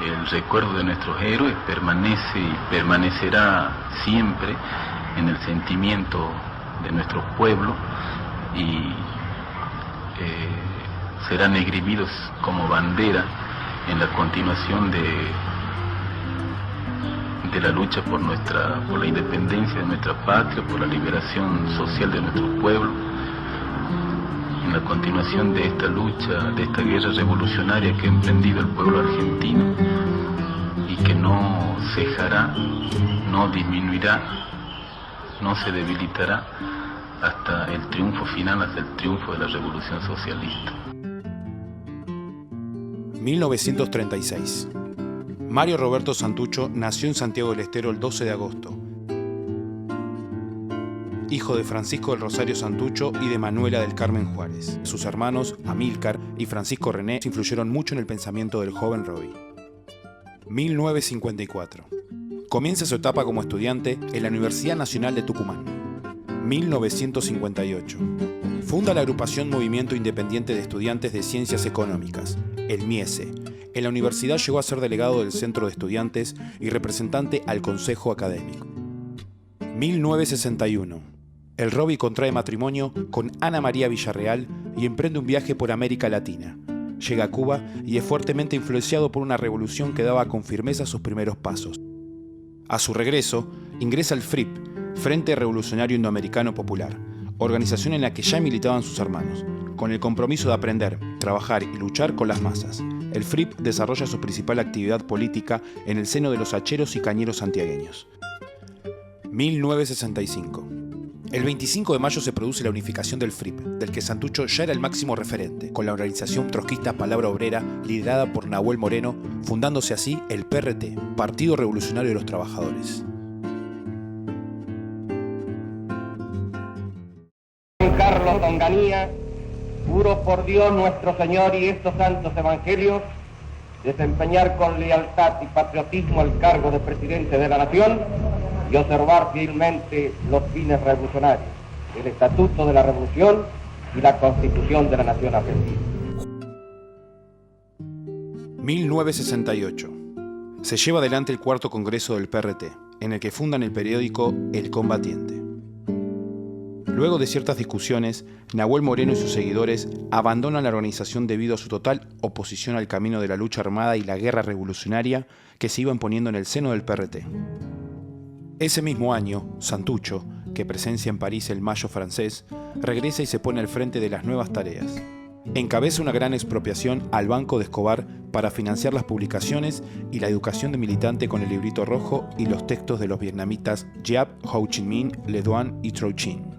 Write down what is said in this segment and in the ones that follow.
El recuerdo de nuestros héroes permanece y permanecerá siempre en el sentimiento de nuestro pueblo y serán esgrimidos como bandera en la continuación de la lucha por la independencia de nuestra patria, por la liberación social de nuestro pueblo, en la continuación de esta lucha, de esta guerra revolucionaria que ha emprendido el pueblo argentino y que no cejará, no disminuirá, no se debilitará hasta el triunfo final, hasta el triunfo de la revolución socialista. 1936. Mario Roberto Santucho nació en Santiago del Estero el 12 de agosto. Hijo de Francisco del Rosario Santucho y de Manuela del Carmen Juárez. Sus hermanos, Amílcar y Francisco René, influyeron mucho en el pensamiento del joven Roby. 1954. Comienza su etapa como estudiante en la Universidad Nacional de Tucumán. 1958. Funda la agrupación Movimiento Independiente de Estudiantes de Ciencias Económicas, el MIESE. En la universidad llegó a ser delegado del Centro de Estudiantes y representante al Consejo Académico. 1961. El Roby contrae matrimonio con Ana María Villarreal y emprende un viaje por América Latina. Llega a Cuba y es fuertemente influenciado por una revolución que daba con firmeza sus primeros pasos. A su regreso, ingresa al FRIP, Frente Revolucionario Indoamericano Popular, organización en la que ya militaban sus hermanos, con el compromiso de aprender, trabajar y luchar con las masas. El FRIP desarrolla su principal actividad política en el seno de los hacheros y cañeros santiagueños. 1965. El 25 de mayo se produce la unificación del FRIP, del que Santucho ya era el máximo referente, con la organización trotskista Palabra Obrera, liderada por Nahuel Moreno, fundándose así el PRT, Partido Revolucionario de los Trabajadores. Carlos Onganía, juro por Dios nuestro Señor y estos santos evangelios, desempeñar con lealtad y patriotismo el cargo de presidente de la Nación y observar fielmente los fines revolucionarios, el Estatuto de la Revolución y la Constitución de la Nación Argentina. 1968. Se lleva adelante el cuarto congreso del PRT, en el que fundan el periódico El Combatiente. Luego de ciertas discusiones, Nahuel Moreno y sus seguidores abandonan la organización debido a su total oposición al camino de la lucha armada y la guerra revolucionaria que se iba imponiendo en el seno del PRT. Ese mismo año, Santucho, que presencia en París el Mayo francés, regresa y se pone al frente de las nuevas tareas. Encabeza una gran expropiación al Banco de Escobar para financiar las publicaciones y la educación de militante con el librito rojo y los textos de los vietnamitas Giap, Ho Chi Minh, Le Duan y Tro Chin.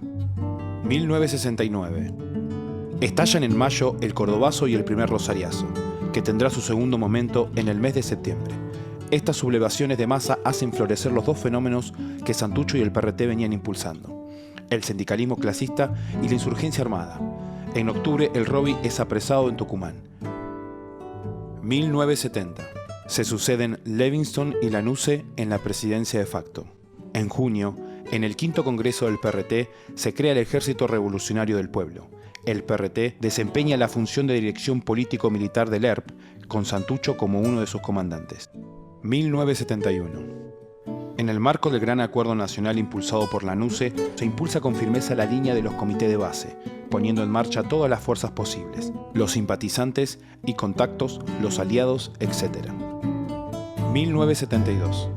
1969. Estallan en mayo el Cordobazo y el primer Rosariazo, que tendrá su segundo momento en el mes de septiembre. Estas sublevaciones de masa hacen florecer los dos fenómenos que Santucho y el PRT venían impulsando: el sindicalismo clasista y la insurgencia armada. En octubre, el Roby es apresado en Tucumán. 1970. Se suceden Levingston y Lanusse en la presidencia de facto. En junio, en el quinto congreso del PRT, se crea el Ejército Revolucionario del Pueblo. El PRT desempeña la función de dirección político-militar del ERP, con Santucho como uno de sus comandantes. 1971. En el marco del Gran Acuerdo Nacional impulsado por Lanusse, se impulsa con firmeza la línea de los comités de base, poniendo en marcha todas las fuerzas posibles, los simpatizantes y contactos, los aliados, etc. 1972.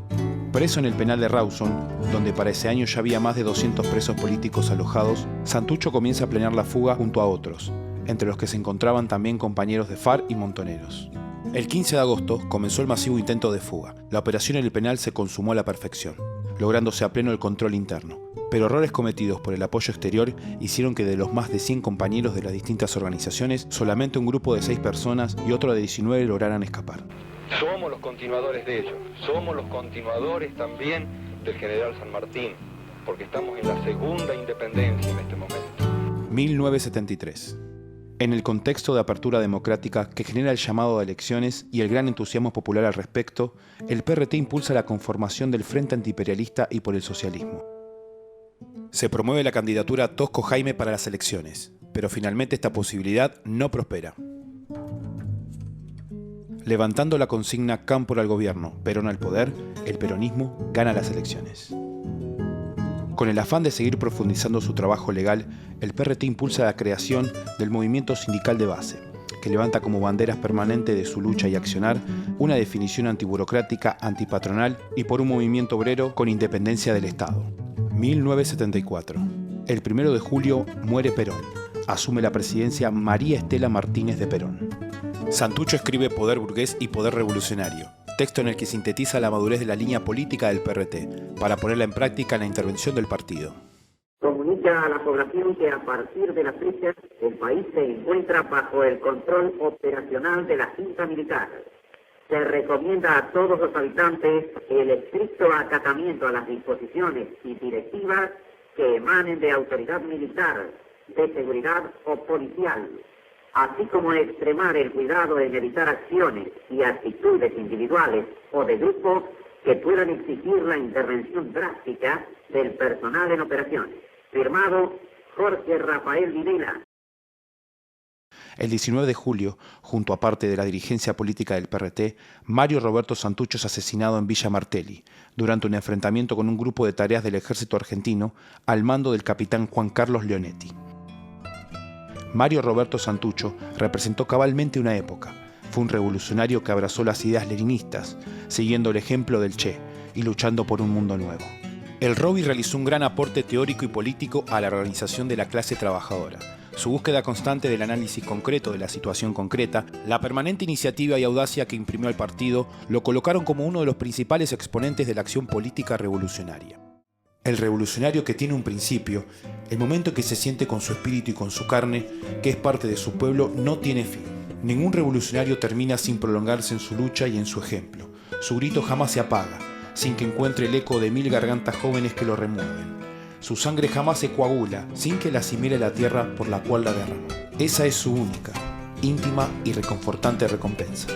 Preso en el penal de Rawson, donde para ese año ya había más de 200 presos políticos alojados, Santucho comienza a planear la fuga junto a otros, entre los que se encontraban también compañeros de FARC y montoneros. El 15 de agosto comenzó el masivo intento de fuga. La operación en el penal se consumó a la perfección, lográndose a pleno el control interno. Pero errores cometidos por el apoyo exterior hicieron que de los más de 100 compañeros de las distintas organizaciones, solamente un grupo de 6 personas y otro de 19 lograran escapar. Somos los continuadores de ellos, somos los continuadores también del general San Martín, porque estamos en la segunda independencia en este momento. 1973. En el contexto de apertura democrática que genera el llamado a elecciones y el gran entusiasmo popular al respecto, el PRT impulsa la conformación del Frente Antiimperialista y por el Socialismo. Se promueve la candidatura Tosco Jaime para las elecciones, pero finalmente esta posibilidad no prospera. Levantando la consigna Cámpora al gobierno, Perón al poder, el peronismo gana las elecciones. Con el afán de seguir profundizando su trabajo legal, el PRT impulsa la creación del movimiento sindical de base, que levanta como banderas permanentes de su lucha y accionar una definición antiburocrática, antipatronal y por un movimiento obrero con independencia del Estado. 1974. El 1 de julio muere Perón. Asume la presidencia María Estela Martínez de Perón. Santucho escribe Poder burgués y Poder revolucionario, texto en el que sintetiza la madurez de la línea política del PRT, para ponerla en práctica en la intervención del partido. Comunica a la población que a partir de la fecha el país se encuentra bajo el control operacional de la Junta Militar. Se recomienda a todos los habitantes el estricto acatamiento a las disposiciones y directivas que emanen de autoridad militar, de seguridad o policial, así como extremar el cuidado en evitar acciones y actitudes individuales o de grupo que puedan exigir la intervención drástica del personal en operaciones. Firmado Jorge Rafael Videla. El 19 de julio, junto a parte de la dirigencia política del PRT, Mario Roberto Santucho es asesinado en Villa Martelli, durante un enfrentamiento con un grupo de tareas del ejército argentino al mando del capitán Juan Carlos Leonetti. Mario Roberto Santucho representó cabalmente una época. Fue un revolucionario que abrazó las ideas leninistas, siguiendo el ejemplo del Che y luchando por un mundo nuevo. El Robi realizó un gran aporte teórico y político a la organización de la clase trabajadora. Su búsqueda constante del análisis concreto de la situación concreta, la permanente iniciativa y audacia que imprimió al partido, lo colocaron como uno de los principales exponentes de la acción política revolucionaria. El revolucionario que tiene un principio, el momento en que se siente con su espíritu y con su carne, que es parte de su pueblo, no tiene fin. Ningún revolucionario termina sin prolongarse en su lucha y en su ejemplo. Su grito jamás se apaga, sin que encuentre el eco de 1000 gargantas jóvenes que lo remueven. Su sangre jamás se coagula, sin que la asimile la tierra por la cual la derramó. Esa es su única, íntima y reconfortante recompensa.